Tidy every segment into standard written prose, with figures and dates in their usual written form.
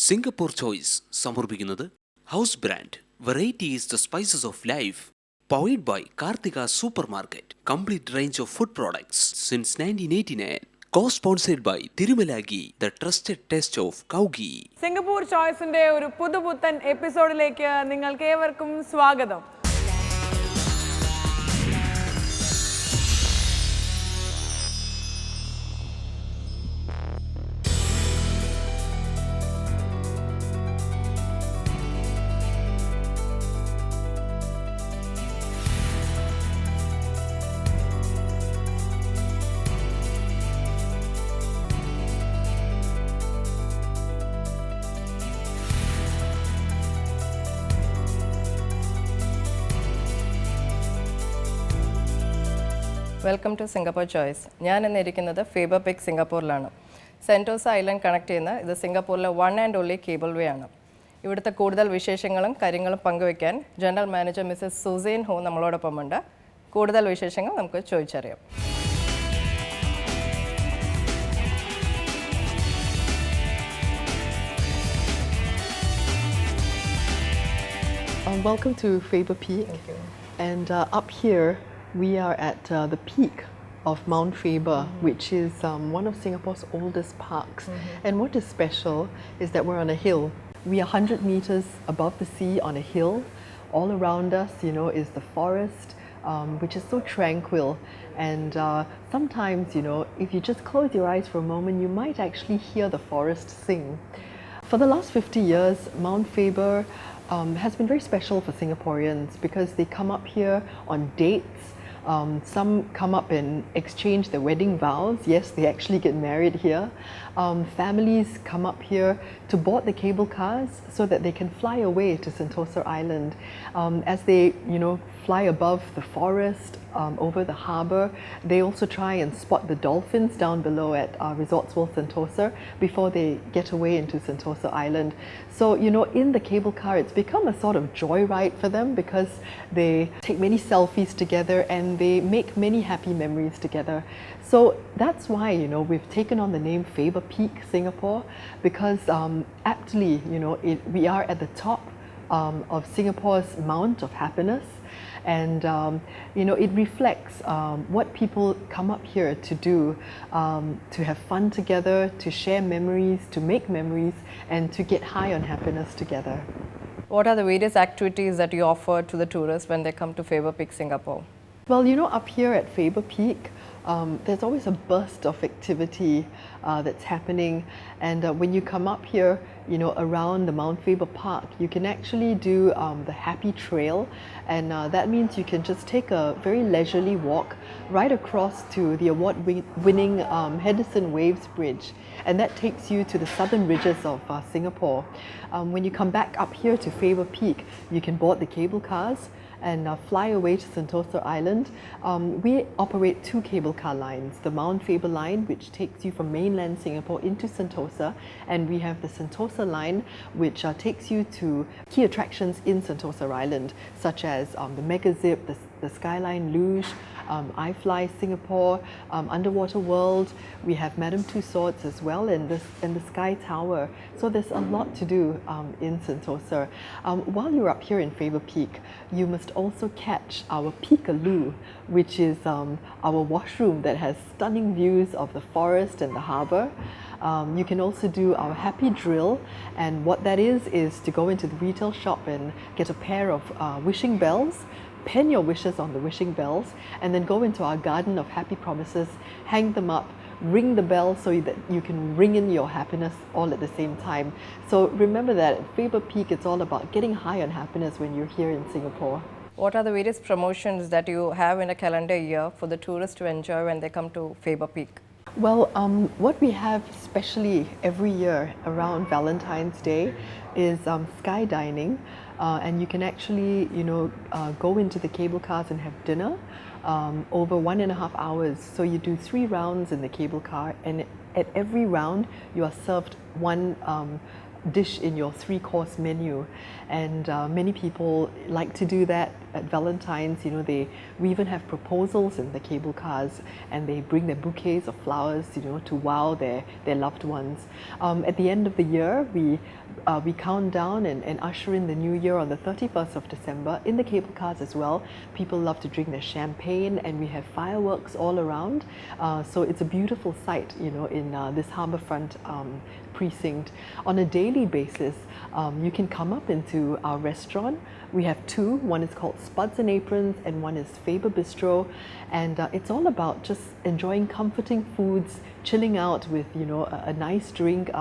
Singapore choice സമർപ്പിക്കുന്നത് house brand variety is the spices of life. Powered by Karthika super market, complete range of food products since 1989. Co-sponsored by തിരുമലാഗി, the trusted taste of കൗഗി. സിംഗപ്പൂർ ചോയ്സിന്റെ ഒരു പുതുപുത്തൻ എപ്പിസോഡിലേക്ക് നിങ്ങൾക്ക് ഏവർക്കും സ്വാഗതം. Welcome to Singapore choice. ഞാൻ ഇന്നിരിക്കുന്നത് ഫേബർ പിക് സിംഗപ്പൂരിലാണ്. സെൻറ്റോസ ഐലൻഡ് കണക്ട് ചെയ്യുന്ന ഇത് സിംഗപ്പൂരിലെ one and only cable way ആണ്. ഇവിടുത്തെ കൂടുതൽ വിശേഷങ്ങളും കാര്യങ്ങളും പങ്കുവയ്ക്കാൻ ജനറൽ മാനേജർ മിസ്സസ് സുസൈൻ ഹോ നമ്മളോടൊപ്പമുണ്ട്. കൂടുതൽ വിശേഷങ്ങൾ നമുക്ക് ചോദിച്ചറിയാം. Welcome to Faber Peak. Thank you. And up here we are at the peak of Mount Faber, which is one of Singapore's oldest parks. And what is special is that we're on a hill. We are 100 meters above the sea on a hill. All around us, is the forest, which is so tranquil. And sometimes, if you just close your eyes for a moment, you might actually hear the forest sing. For the last 50 years, Mount Faber has been very special for Singaporeans because they come up here on dates. Some come up and exchange their wedding vows. Yes, they actually get married here. Families come up here to board the cable cars so that they can fly away to Sentosa Island. As they, fly above the forest, over the harbour, they also try and spot the dolphins down below at Resorts World Sentosa before they get away into Sentosa Island. So, in the cable car, it's become a sort of joyride for them because they take many selfies together and they make many happy memories together. So that's why, we've taken on the name Faber Peak Singapore because aptly, we are at the top of Singapore's Mount of Happiness. And it reflects what people come up here to do, to have fun together, to share memories, to make memories, and to get high on happiness together. What are the various activities that you offer to the tourists when they come to Faber Peak Singapore? Well, up here at Faber Peak, there's always a burst of activity that's happening. And when you come up here, around the Mount Faber Park, you can actually do the Happy Trail. And that means you can just take a very leisurely walk right across to the award-winning Henderson Waves Bridge. And that takes you to the southern ridges of Singapore. When you come back up here to Faber Peak, you can board the cable cars and fly away to Sentosa Island. We operate two cable car lines, the Mount Faber line, which takes you from mainland Singapore into Sentosa, and we have the Sentosa line, which takes you to key attractions in Sentosa Island, such as the Mega Zip, the Skyline Luge, iFly Singapore, Underwater World. We have Madame Tussauds as well, and the Sky Tower. So there's a lot to do in Sentosa. While you're up here in Faber Peak, you must also catch our Peekaloo, which is our washroom that has stunning views of the forest and the harbour. You can also do our Happy Drill, and what that is to go into the retail shop and get a pair of wishing bells, pen your wishes on the wishing bells, and then go into our garden of happy promises, hang them up, ring the bell so that you can ring in your happiness all at the same time. So remember that at Faber Peak, it's all about getting high on happiness when you're here in Singapore. What are the various promotions that you have in a calendar year for the tourists to enjoy when they come to Faber Peak? Well, what we have especially every year around Valentine's Day is sky dining, and you can actually, go into the cable cars and have dinner over 1.5 hours. So you do 3 rounds in the cable car, and at every round you are served one dish in your 3-course menu, and many people like to do that at Valentine's. You know, we even have proposals in the cable cars, and they bring their bouquets of flowers, you know, to wow their loved ones. At the end of the year, we count down and usher in the new year on the 31st of December in the cable cars as well. People love to drink their champagne, and we have fireworks all around. So it's a beautiful sight, you know, in this harbourfront precinct. On a daily basis, you can come up into our restaurant. We have two. One is called Spuds and Aprons, and one is Faber Bistro. And it's all about just enjoying comforting foods, chilling out with, you know, a nice drink,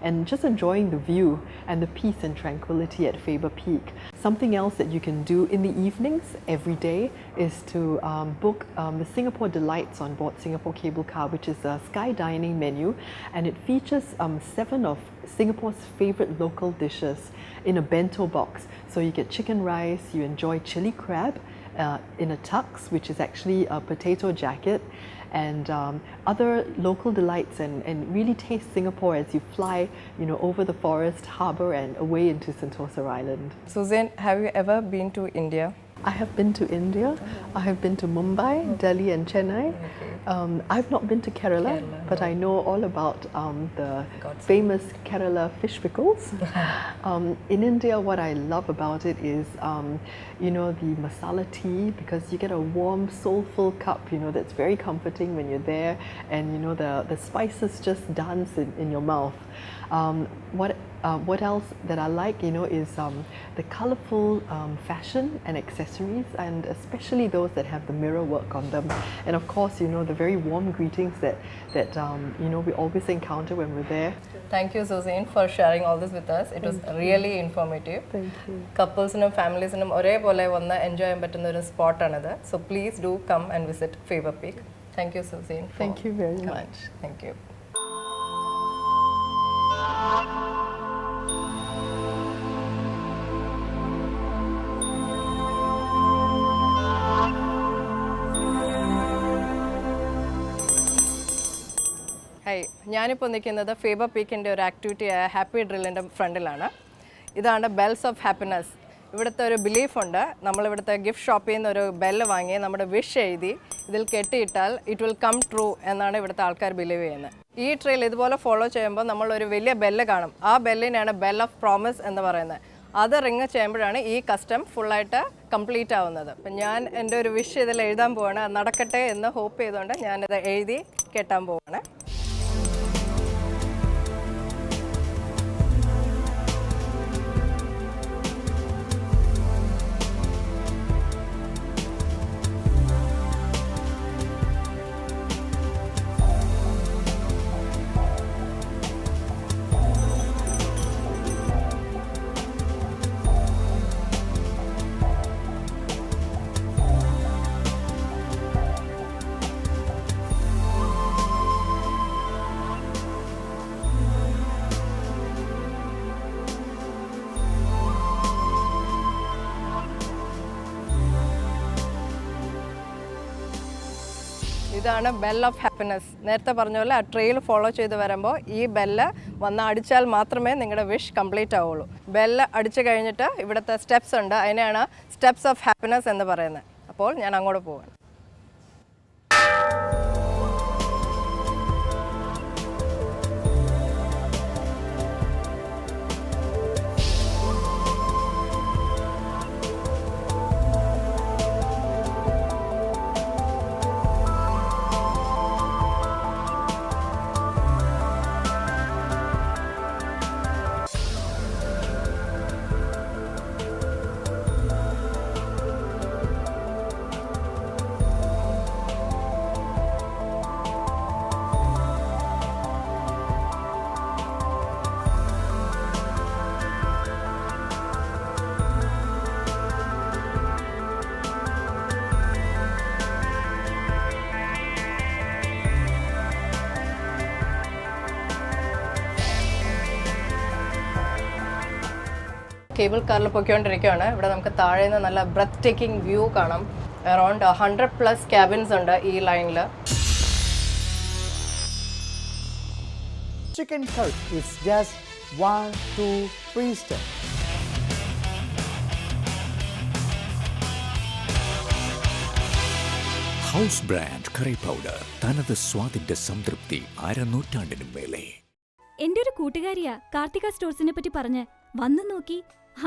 and just enjoying the view and the peace and tranquility at Faber Peak. Something else that you can do in the evenings every day is to book the Singapore Delights on board Singapore Cable Car, which is a sky dining menu, and it features 7 of Singapore's favorite local dishes in a bento box. So you get chicken rice, you enjoy chili crab in a tux, which is actually a potato jacket, and other local delights, and really taste Singapore as you fly, you know, over the forest, harbour, and away into Sentosa Island. Suzanne, have you ever been to India? I have been to India. I have been to Mumbai, Delhi, and Chennai. I've not been to Kerala, but I know all about the famous Kerala fish pickles. In India, what I love about it is, you know, the masala tea, because you get a warm, soulful cup, you know, that's very comforting when you're there, and you know, the spices just dance in your mouth. What else that I like, you know, is the colourful fashion and accessories, and especially those that have the mirror work on them. And of course, you know, the very warm greetings that you know, we always encounter when we're there. Thank you, Suzanne, for sharing all this with us. It was really informative. Thank you. Couples-നും families-നും ഒരേപോലെ വന്ന് enjoy ചെയ്യാൻ പറ്റുന്ന ഒരു സ്പോട്ടാണിത്. So please do come and visit Faber Peak. Thank you, Suzanne. Thank you very much. Thank you. Hi, ഞാനിപ്പോൾ നിൽക്കുന്നത് Faber പീക്കിൻ്റെ ഒരു ആക്ടിവിറ്റിയായ happy ഡ്രില്ലിൻ്റെ ഫ്രണ്ടിലാണ്. ഇതാണ് ബെൽസ് ഓഫ് ഹാപ്പിനെസ്. ഇവിടുത്തെ ഒരു ബിലീഫുണ്ട്, നമ്മളിവിടുത്തെ ഗിഫ്റ്റ് ഷോപ്പിൽ നിന്ന് ഒരു ബെല്ല് വാങ്ങി നമ്മുടെ വിഷ് എഴുതി ഇതിൽ കെട്ടിയിട്ടാൽ ഇറ്റ് വിൽ കം ട്രൂ എന്നാണ് ഇവിടുത്തെ ആൾക്കാർ ബിലീവ് ചെയ്യുന്നത്. ഈ ട്രെയിൽ ഇതുപോലെ ഫോളോ ചെയ്യുമ്പോൾ നമ്മളൊരു വലിയ ബെല്ല് കാണും. ആ ബെല്ലിനാണ് ബെൽ ഓഫ് പ്രോമിസ് എന്ന് പറയുന്നത്. അത് റിങ് ചെയ്യുമ്പോഴാണ് ഈ കസ്റ്റം ഫുള്ളായിട്ട് കംപ്ലീറ്റ് ആവുന്നത്. അപ്പം ഞാൻ എൻ്റെ ഒരു വിഷ് ഇതിൽ എഴുതാൻ പോവാണ്. അത് നടക്കട്ടെ എന്ന് ഹോപ്പ് ചെയ്തുകൊണ്ട് ഞാനിത് എഴുതി കെട്ടാൻ പോവാണ്. ഇതാണ് ബെൽ ഓഫ് ഹാപ്പിനെസ്. നേരത്തെ പറഞ്ഞ പോലെ ആ ട്രെയിൽ ഫോളോ ചെയ്ത് വരുമ്പോൾ ഈ ബെല്ല് വന്ന് അടിച്ചാൽ മാത്രമേ നിങ്ങളുടെ വിഷ് കംപ്ലീറ്റ് ആവുള്ളൂ. ബെല്ല് അടിച്ചു കഴിഞ്ഞിട്ട് ഇവിടുത്തെ സ്റ്റെപ്സ് ഉണ്ട്, അതിനെയാണ് സ്റ്റെപ്സ് ഓഫ് ഹാപ്പിനെസ് എന്ന് പറയുന്നത്. അപ്പോൾ ഞാൻ അങ്ങോട്ട് പോവാണ്. കേബിൾ കാറിൽ പൊയ്ക്കൊണ്ടിരിക്കുകയാണ്. ഇവിടെ നമുക്ക് താഴെ നിന്ന് നല്ല ബ്രെത്ത് ടേക്കിംഗ് വ്യൂ കാണാം. അറൗണ്ട് 100+ ക്യാബിൻസ് ഉണ്ട് ഈ ലൈനിൽ. Chicken curry is just 1, 2, 3 step. House brand curry powder തനത് സ്വാദിന്റെ സംതൃപ്തി അരനൂറ്റാണ്ടിനും മേലെ. എന്റെ ഒരു കൂട്ടുകാരിയാ കാർത്തിക സ്റ്റോഴ്സിനെ പറ്റി പറഞ്ഞ് വന്നു നോക്കി.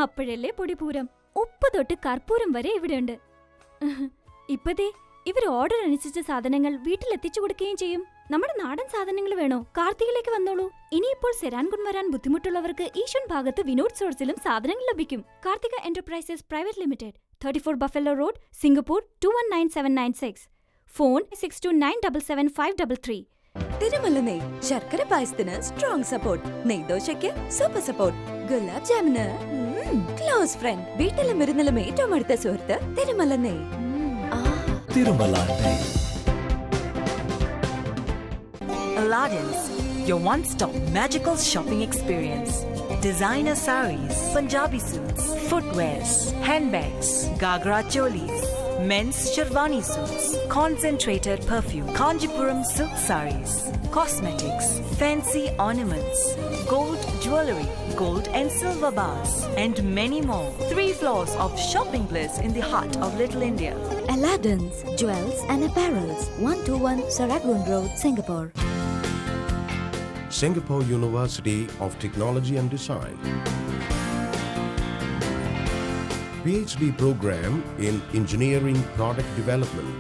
അപ്പോഴല്ലേ പൊടിപൂരം, ഉപ്പ് തൊട്ട് കർപ്പൂരം വരെ ഇവിടെയുണ്ട്. ഇപ്പതേ ഇവർ ഓർഡർ അനുസരിച്ച സാധനങ്ങൾ വീട്ടിലെത്തിച്ചു കൊടുക്കുകയും ചെയ്യും. നമ്മുടെ നാടൻ സാധനങ്ങൾ വേണോ? കാർത്തികയിലേക്ക് വന്നോളൂ. ഇനിയിപ്പോൾ സെരാൻകുൺ വരാൻ ബുദ്ധിമുട്ടുള്ളവർക്ക് ഈശ്വൻ ഭാഗത്ത് വിനോദ് സ്റ്റോഴ്സിലും സാധനങ്ങൾ ലഭിക്കും. Karthika enterprises private limited, 34 buffalo road, Singapore 219796. Phone 62977533. Tirumala നെയ് ശർക്കര പായസത്തിന് സ്ട്രോങ് സപ്പോർട്ട്, നെയ്ദോശയ്ക്ക് സൂപ്പർ സപ്പോർട്ട്, ഗുലാബ് ജാമിന് ക്ലോസ് ഫ്രണ്ട്, വീട്ടിലും മരുന്നിലും ഏറ്റവും അടുത്ത സുഹൃത്ത് തിരുമല നെയ്. തിരുമല നെയ്. Aladdin's, your one-stop magical shopping experience. Designer saris, Punjabi suits, footwears, handbags, Gagra cholis, men's sherwani suits, concentrated perfume, Kanjipuram silk saris, cosmetics, fancy ornaments, gold jewelry, gold and silver bars, and many more. 3 floors of shopping bliss in the heart of Little India. Aladdin's Jewels and Apparels, 121 Serangoon Road, Singapore. Singapore University of Technology and Design. PhD program in Engineering Product Development.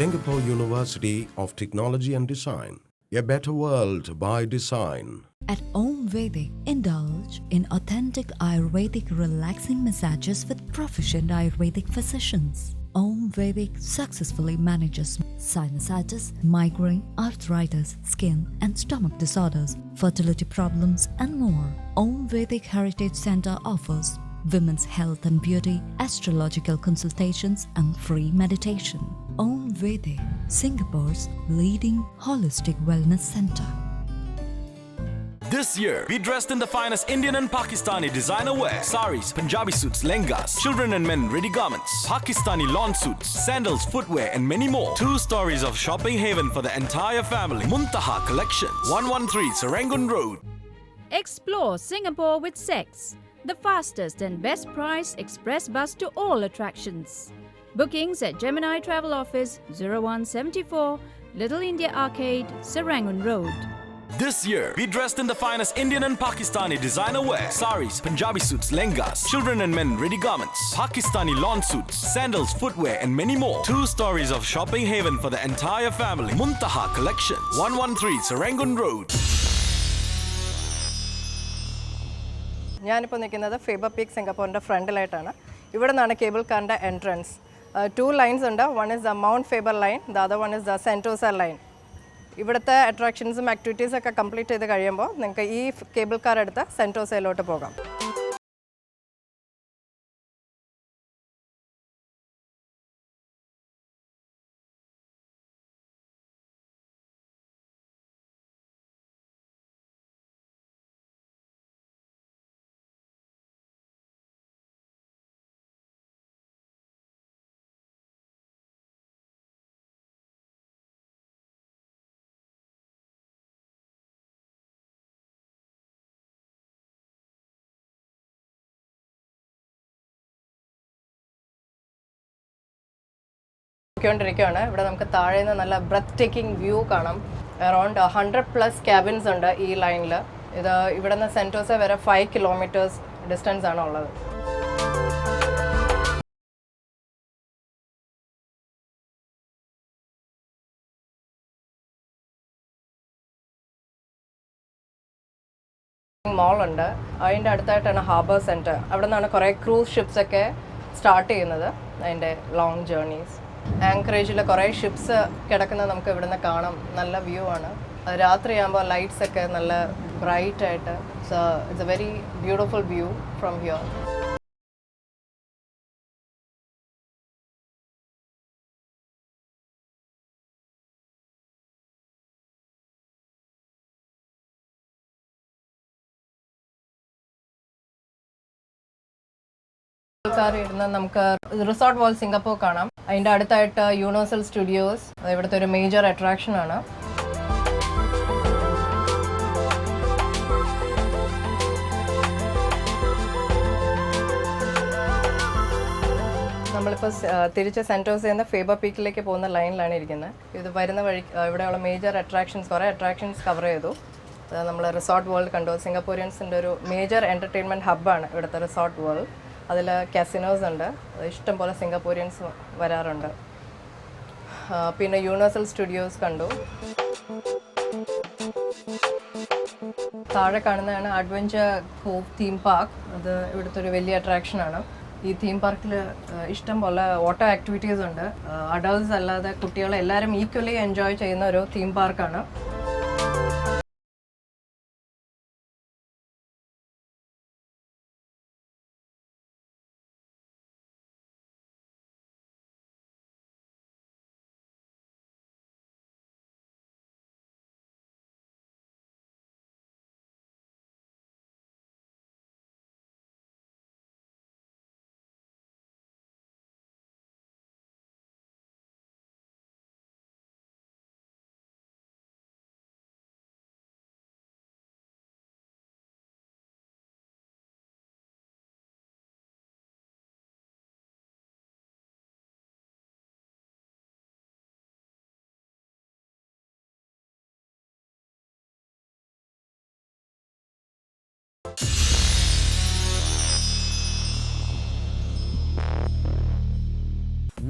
Singapore University of Technology and Design. A better world by design. At Om Vedic, indulge in authentic Ayurvedic relaxing massages with proficient Ayurvedic physicians. Om Vedic successfully manages sinusitis, migraine, arthritis, skin and stomach disorders, fertility problems and more. Om Vedic Heritage Center offers women's health and beauty, astrological consultations and free meditation. Om Vedic, Singapore's leading holistic wellness center. This year, be dressed in the finest Indian and Pakistani designer wear. Saris, Punjabi suits, lengas, children and men ready garments, Pakistani lawn suits, sandals, footwear and many more. 2 stories of shopping haven for the entire family. Muntaha Collections, 113 Serangoon Road. Explore Singapore with Sex, the fastest and best price express bus to all attractions. Bookings at Gemini Travel Office, 0174 Little India Arcade, Serangoon Road. This year, be dressed in the finest Indian and Pakistani designer wear. Saris, Punjabi suits, lengas, children and men ready garments, Pakistani lawn suits, sandals, footwear and many more. 2 stories of shopping haven for the entire family. Muntaha Collections, 113 Serangoon Road. ഞാനിപ്പോൾ നിൽക്കുന്നത് Faber peak സിംഗപ്പൂരിൻ്റെ ഫ്രണ്ടിലായിട്ടാണ്. ഇവിടെ നിന്നാണ് cable കാറിൻ്റെ entrance. 2 lines ഉണ്ട്. One is the mount Faber line, the other one is the Sentosa line. ഇവിടുത്തെ അട്രാക്ഷൻസും ആക്ടിവിറ്റീസും ഒക്കെ complete ചെയ്ത് കഴിയുമ്പോൾ നിങ്ങൾക്ക് ഈ കേബിൾ കാർ എടുത്ത് സെൻറ്റോസയിലോട്ട് പോകാം. ാണ് ഇവിടെ നമുക്ക് താഴെ നിന്ന് നല്ല ബ്രെത്ത് ടേക്കിംഗ് വ്യൂ കാണാം. അറൗണ്ട് 100+ ക്യാബിൻസ് ഉണ്ട് ഈ ലൈനിൽ. ഇത് ഇവിടെ നിന്ന് സെൻറ്റോസ വരെ 5 കിലോമീറ്റേഴ്സ് ഡിസ്റ്റൻസ് ആണ് ഉള്ളത്. മോളുണ്ട്, അതിൻ്റെ അടുത്തായിട്ടാണ് ഹാർബർ സെൻറ്റർ. അവിടെ നിന്നാണ് കുറേ ക്രൂസ് ഷിപ്സ് ഒക്കെ സ്റ്റാർട്ട് ചെയ്യുന്നത്, അതിൻ്റെ ലോങ് ജേർണീസ്. ആങ്കറേജിൽ കുറേ ഷിപ്സ് കിടക്കുന്നത് നമുക്ക് ഇവിടുന്ന് കാണാം. നല്ല വ്യൂ ആണ്. രാത്രിയാകുമ്പോൾ ലൈറ്റ്സ് ഒക്കെ നല്ല ബ്രൈറ്റ് ആയിട്ട്. So it's A very beautiful view from here. ഇരുന്ന് നമുക്ക് റിസോർട്ട് വേൾഡ് സിംഗപ്പൂർ കാണാം. അതിൻ്റെ അടുത്തായിട്ട് യൂണിവേഴ്സൽ സ്റ്റുഡിയോസ്, അത് ഇവിടുത്തെ ഒരു മേജർ അട്രാക്ഷൻ ആണ്. നമ്മളിപ്പോൾ തിരിച്ച് സെൻറ്റോസിൽ നിന്ന് ഫേബർ പീക്കിലേക്ക് പോകുന്ന ലൈനിലാണ് ഇരിക്കുന്നത്. ഇത് വരുന്ന വഴി ഇവിടെയുള്ള മേജർ അട്രാക്ഷൻസ്, കുറേ അട്രാക്ഷൻസ് കവർ ചെയ്തു. നമ്മൾ റിസോർട്ട് വേൾഡ് കണ്ടു. സിംഗപ്പൂരിയൻസിൻ്റെ ഒരു മേജർ എൻ്റർടൈൻമെൻറ്റ് ഹബ്ബാണ് ഇവിടുത്തെ റിസോർട്ട് വേൾഡ്. അതിൽ കാസിനോസ് ഉണ്ട്, ഇഷ്ടംപോലെ സിംഗപ്പൂരിയൻസ് വരാറുണ്ട്. പിന്നെ യൂണിവേഴ്സൽ സ്റ്റുഡിയോസ് കണ്ടു. താഴെ കാണുന്നതാണ് അഡ്വഞ്ചർ കോവ് തീം പാർക്ക്. അത് ഇവിടുത്തെ ഒരു വലിയ അട്രാക്ഷനാണ്. ഈ തീം പാർക്കിൽ ഇഷ്ടംപോലെ വാട്ടർ ആക്ടിവിറ്റീസ് ഉണ്ട്. അഡൾട്ട്സ് അല്ലാതെ കുട്ടികളെ എല്ലാവരും ഈക്വലി എൻജോയ് ചെയ്യുന്ന ഒരു തീം പാർക്കാണ്.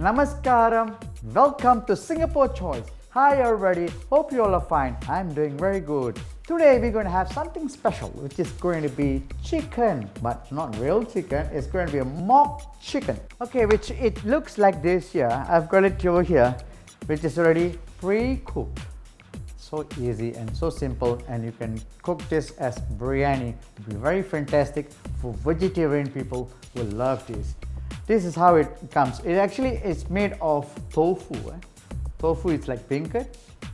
Namaskaram, welcome to Singapore Choice. Hi everybody, hope you all are fine. I'm doing very good. Today we're going to have something special, which is going to be chicken, but not real chicken. It's going to be a mock chicken. Okay, which it looks like this here. I've got it over here, which is already pre-cooked. So easy and so simple, and you can cook this as biryani. It'll be very fantastic for vegetarian people who love this. This is how it comes. It actually is made of tofu. Tofu is like beancurd,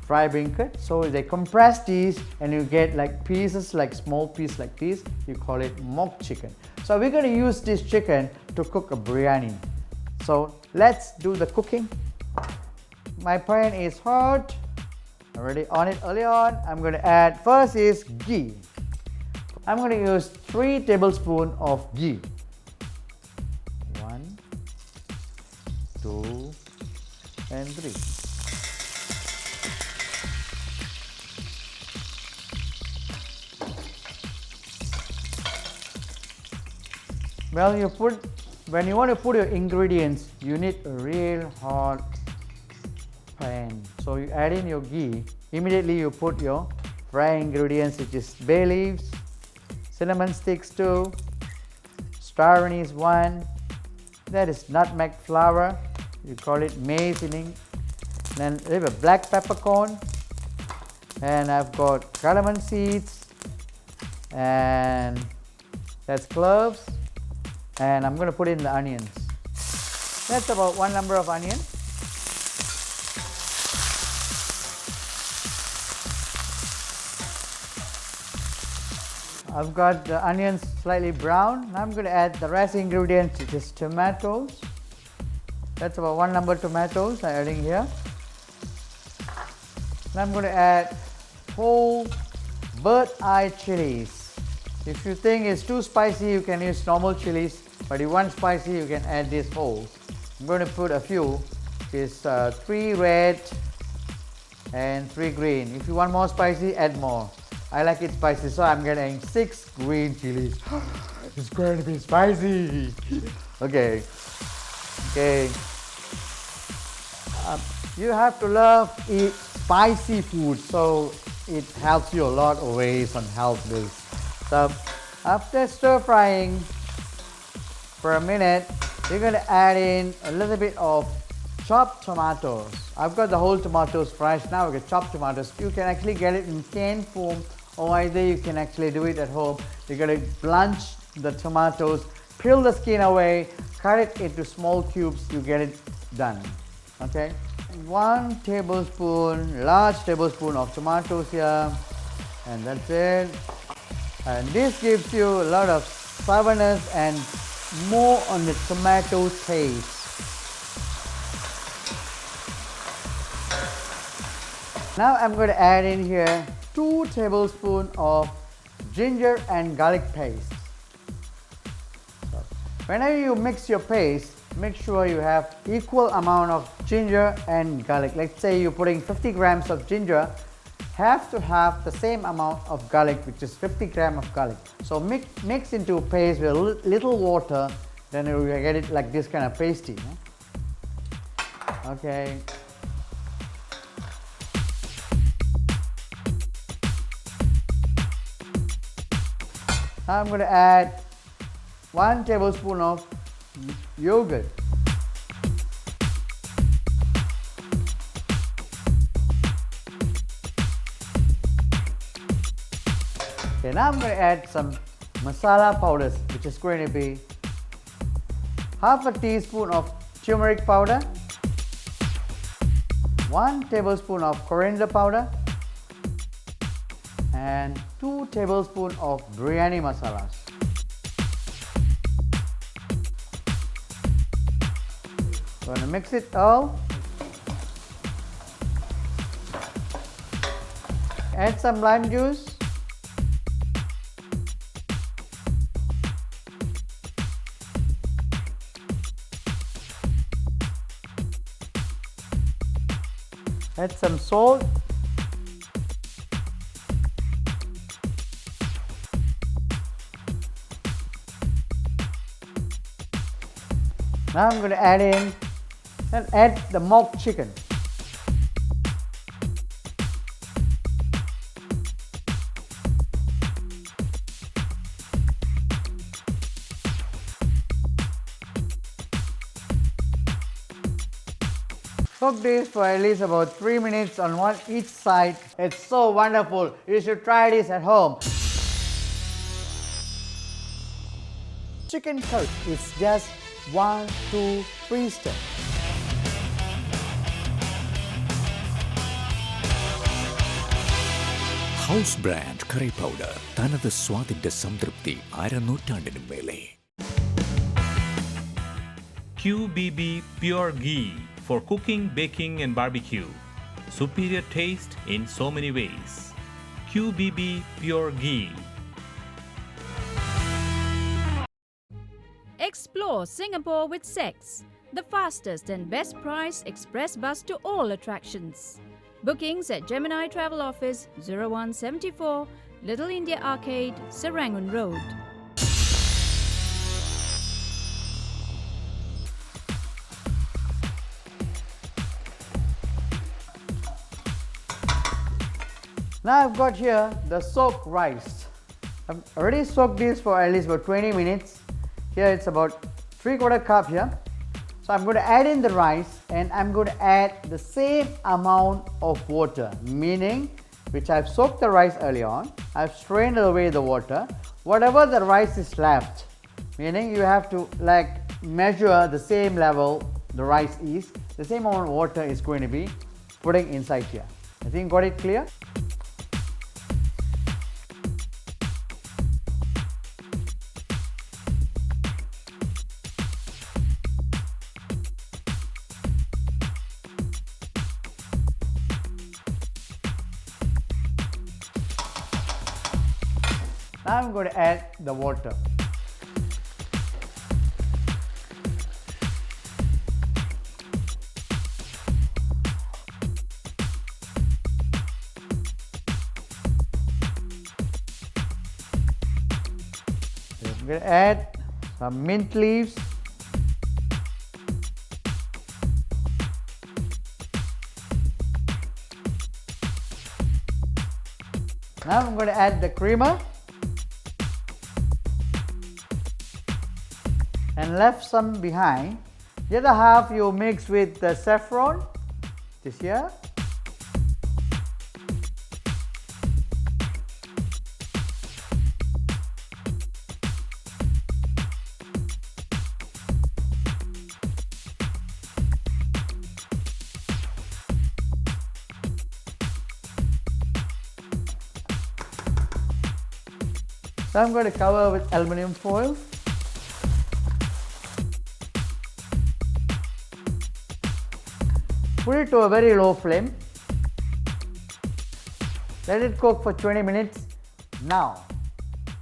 fried beancurd. So they compress these and you get like pieces, like small piece like this. You call it mock chicken. So we're going to use this chicken to cook a biryani. So let's do the cooking. My pan is hot. Already on it early on. I'm going to add, first is ghee. I'm going to use 3 tablespoons of ghee. 1, 2, and 3. Well, when you want to put your ingredients, you need a real hot pan. So you add in your ghee. Immediately you put your dry ingredients, which is bay leaves, cinnamon sticks 2, star anise 1. That is nutmeg flower. You call it maize in English. Then we have a black peppercorn, and I've got cardamom seeds, and that's cloves, and I'm going to put in the onions. That's about 1 number of onions. I've got the onions slightly brown. Now I'm going to add the rest ingredients, which is tomatoes. That's about 1 number tomatoes I'm adding here. Now I'm going to add whole bird's eye chilies. If you think it's too spicy, you can use normal chilies, but if you want spicy, you can add this whole. I'm going to put a few. It's 3 red and 3 green. If you want more spicy, add more. I like it spicy, so I'm getting 6 green chilies. It's going to be spicy. Okay. You have to love eat spicy food, so it helps you a lot of ways on health bills. So after stir frying for a minute, you're going to add in a little bit of chopped tomatoes. I've got the whole tomatoes fresh. Now we get chopped tomatoes. You can actually get it in canned form, or either you can actually do it at home. You're going to blanch the tomatoes, peel the skin away, cut it into small cubes. You get it done. Okay. 1 tablespoon, large tablespoon of tomatoes here, and that's it. And this gives you a lot of sourness and more on the tomato taste. Now I'm going to add in here 2 tablespoons of ginger and garlic paste. So, whenever you mix your paste, make sure you have equal amount of ginger and garlic. Let's say you're putting 50 grams of ginger, have to have the same amount of garlic, which is 50 grams of garlic. So mix into a paste with a little water, then you will get it like this kind of pasty. Okay. Now I'm going to add 1 tablespoon of yogurt. Okay, now I'm going to add some masala powders, which is going to be half a teaspoon of turmeric powder, 1 tablespoon of coriander powder, and 2 tablespoons of biryani masalas. Going to mix it all. Add some lime juice. Add some salt. Now I'm going to add in and add the mock chicken. Cook this for at least about 3 minutes on each side. It's so wonderful. You should try this at home. Chicken curry is just 1, 2, 3 steps. House brand curry powder തനത് സ്വാദിന്റെ സംതൃപ്തി അരനൂറ്റാണ്ടിനും മേലെ. QBB Pure Ghee for cooking, baking and barbecue. Superior taste in so many ways. QBB Pure Ghee. Explore Singapore with Sex, the fastest and best price express bus to all attractions. Bookings at Gemini Travel Office 0174 Little India Arcade, Serangoon Road. Now I've got here the soaked rice. I've already soaked this for at least about 20 minutes. Here it's about 3/4 cup here. So I'm going to add in the rice and I'm going to add the same amount of water, meaning which I've soaked the rice early on, I've strained away the water. Whatever the rice is left, meaning you have to like measure the same level the rice is, the same amount of water is going to be putting inside here. I think got it clear? Now I'm going to add the water. I'm going to add some mint leaves. Now I'm going to add the creamer. And left some behind. The other half you mix with the saffron, this here. So I'm going to cover with aluminium foil. Put it to a very low flame. Let it cook for 20 minutes. Now,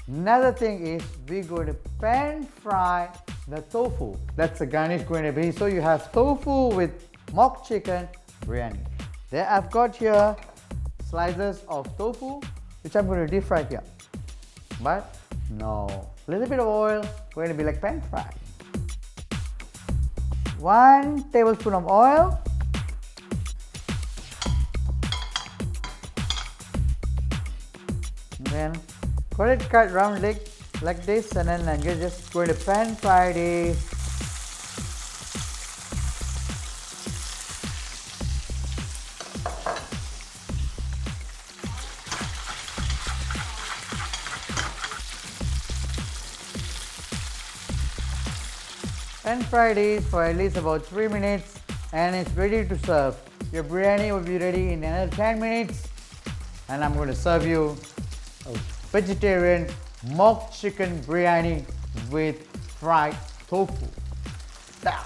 another thing is we're going to pan fry the tofu. That's the garnish going to be. So you have tofu with mock chicken biryani. There I've got here slices of tofu which I'm going to deep fry here. But no, little bit of oil, going to be like pan fry. 1 tablespoon of oil. Then got it cut round like this, and then I'm just going to pan fry this. Pan fry this for at least about 3 minutes, and it's ready to serve. Your biryani will be ready in another 10 minutes, and I'm going to serve you a vegetarian mock chicken biryani with fried tofu. Now,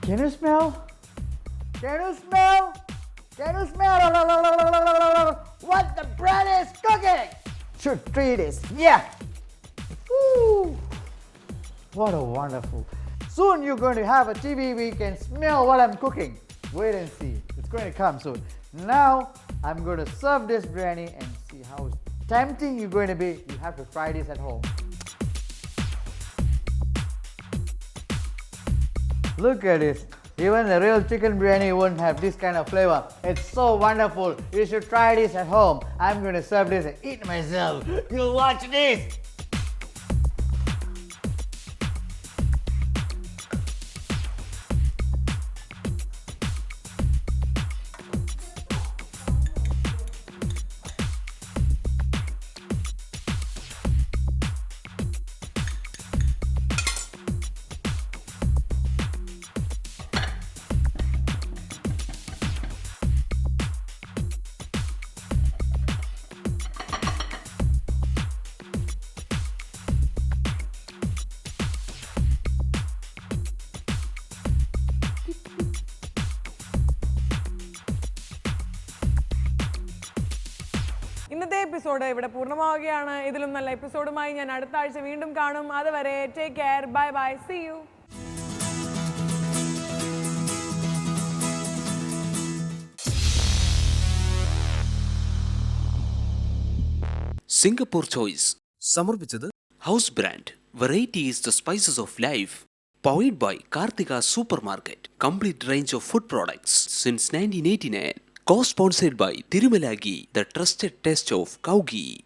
can you smell? Can you smell? Can you smell what the bread is cooking? 2, 3 days, yeah. Woo! What a wonderful. Soon you're going to have a TV we can smell what I'm cooking. Wait and see. It's going to come soon. Now I'm going to serve this biryani and see how tempting you're going to be. You have to try this at home. Look at this. Even the real chicken biryani won't have this kind of flavor. It's so wonderful. You should try this at home. I'm going to serve this and eat myself. You'll watch this. ഇന്നത്തെ episode ഇവിടെ പൂർണ്ണമാവുകയാണ്. ഇതിലും നല്ല എപ്പിസോഡുമായി ഞാൻ അടുത്ത ആഴ്ച വീണ്ടും കാണും. അതുവരെ take care, bye bye, see you. Singapore choice സമർപ്പിച്ചത് house brand variety is the spices of life. Powered by Karthika super market complete range of food products since 1989. Co-sponsored by Tirumala Ghee, the trusted taste of cow ghee.